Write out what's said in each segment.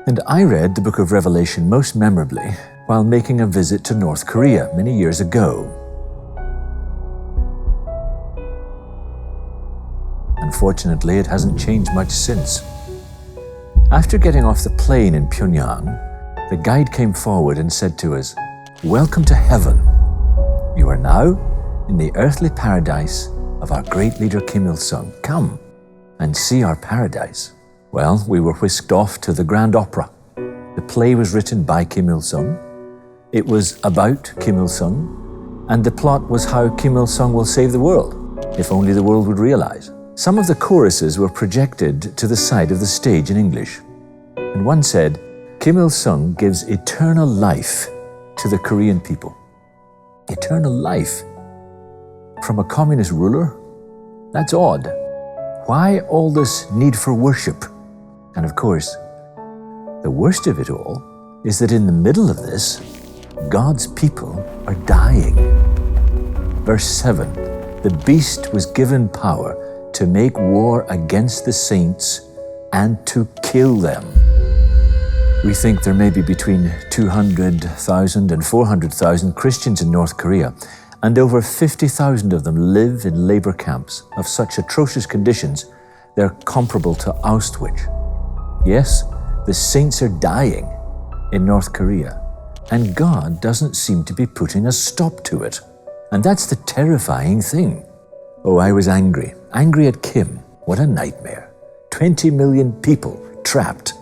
And I read the book of Revelation most memorably while making a visit to North Korea many years ago. Unfortunately, it hasn't changed much since. After getting off the plane in Pyongyang, the guide came forward and said to us, "Welcome to heaven. You are now in the earthly paradise of our great leader Kim Il-sung. Come and see our paradise." Well, we were whisked off to the Grand Opera. The play was written by Kim Il-sung. It was about Kim Il-sung, and the plot was how Kim Il-sung will save the world, if only the world would realize. Some of the choruses were projected to the side of the stage in English, and one said, "Kim Il-sung gives eternal life to the Korean people." Eternal life from a communist ruler? That's odd. Why all this need for worship? And of course, the worst of it all is that in the middle of this, God's people are dying. Verse 7, "The beast was given power to make war against the saints and to kill them." We think there may be between 200,000 and 400,000 Christians in North Korea, and over 50,000 of them live in labor camps of such atrocious conditions they're comparable to Auschwitz. Yes, the saints are dying in North Korea, and God doesn't seem to be putting a stop to it. And that's the terrifying thing. Oh, I was angry at Kim. What a nightmare. 20 million people trapped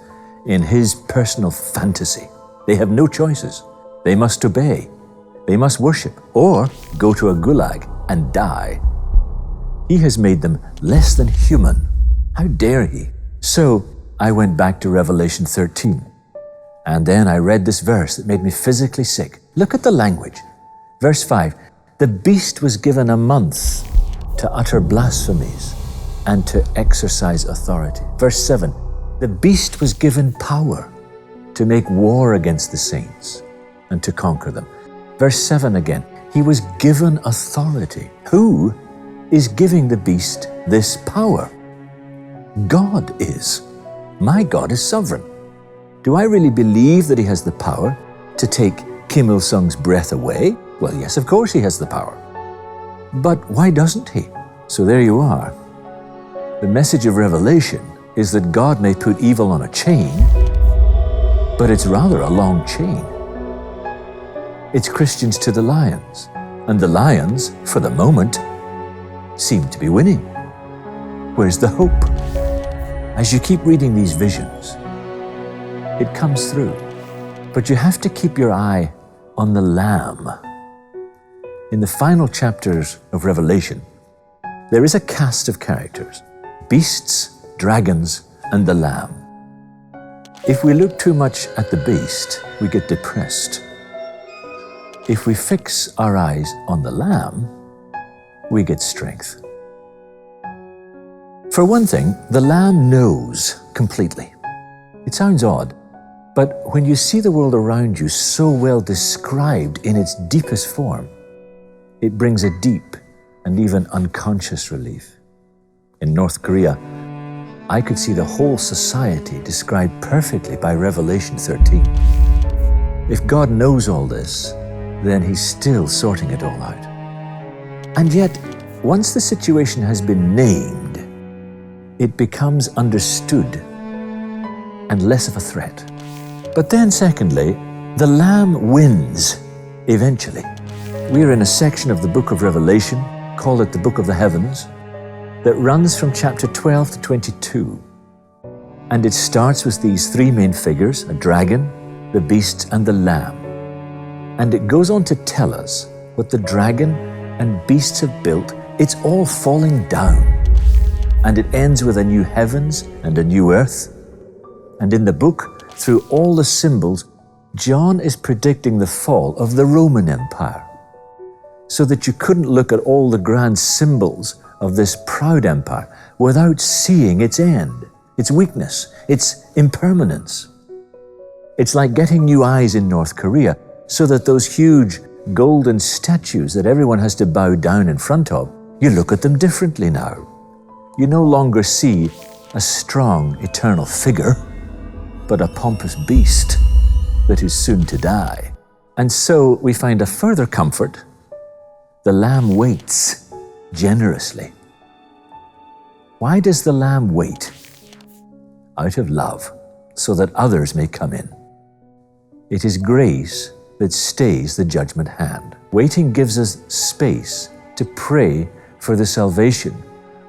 in his personal fantasy. They have no choices. They must obey. They must worship or go to a gulag and die. He has made them less than human. How dare he? So I went back to Revelation 13. And then I read this verse that made me physically sick. Look at the language. Verse 5, "The beast was given a month to utter blasphemies and to exercise authority." Verse 7, "The beast was given power to make war against the saints and to conquer them." Verse 7 again, "He was given authority." Who is giving the beast this power? God is. My God is sovereign. Do I really believe that he has the power to take Kim Il-sung's breath away? Well, yes, of course he has the power. But why doesn't he? So there you are. The message of Revelation is that God may put evil on a chain, but it's rather a long chain. It's Christians to the lions, and the lions, for the moment, seem to be winning. Where's the hope? As you keep reading these visions, it comes through. But you have to keep your eye on the Lamb. In the final chapters of Revelation, there is a cast of characters: beasts, dragons, and the Lamb. If we look too much at the beast, we get depressed. If we fix our eyes on the Lamb, we get strength. For one thing, the Lamb knows completely. It sounds odd, but when you see the world around you so well described in its deepest form, it brings a deep and even unconscious relief. In North Korea, I could see the whole society described perfectly by Revelation 13. If God knows all this, then he's still sorting it all out. And yet, once the situation has been named, it becomes understood and less of a threat. But then secondly, the Lamb wins eventually. We are in a section of the book of Revelation, call it the book of the heavens, that runs from chapter 12 to 22. And it starts with these three main figures, a dragon, the beast, and the lamb. And it goes on to tell us what the dragon and beasts have built. It's all falling down. And it ends with a new heavens and a new earth. And in the book, through all the symbols, John is predicting the fall of the Roman Empire, so that you couldn't look at all the grand symbols of this proud empire without seeing its end, its weakness, its impermanence. It's like getting new eyes in North Korea, so that those huge golden statues that everyone has to bow down in front of, you look at them differently now. You no longer see a strong, eternal figure. but a pompous beast that is soon to die. And so we find a further comfort. The lamb waits generously. Why does the lamb wait? Out of love, so that others may come in. It is grace that stays the judgment hand. Waiting gives us space to pray for the salvation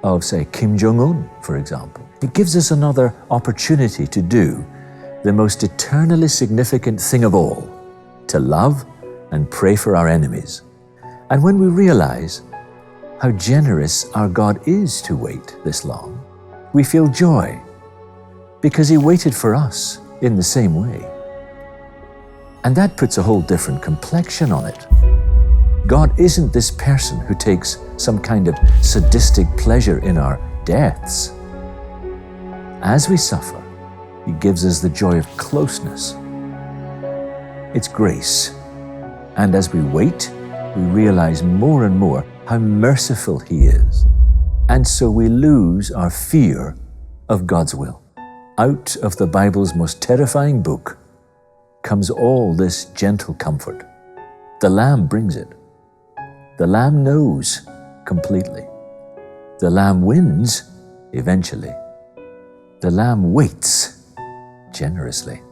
of, say, Kim Jong-un, for example. It gives us another opportunity to do the most eternally significant thing of all, to love and pray for our enemies. And when we realize how generous our God is to wait this long, we feel joy, because He waited for us in the same way. And that puts a whole different complexion on it. God isn't this person who takes some kind of sadistic pleasure in our deaths. As we suffer, He gives us the joy of closeness. It's grace. And as we wait, we realize more and more how merciful He is. And so we lose our fear of God's will. Out of the Bible's most terrifying book comes all this gentle comfort. The Lamb brings it. The Lamb knows completely. The Lamb wins eventually. The Lamb waits generously.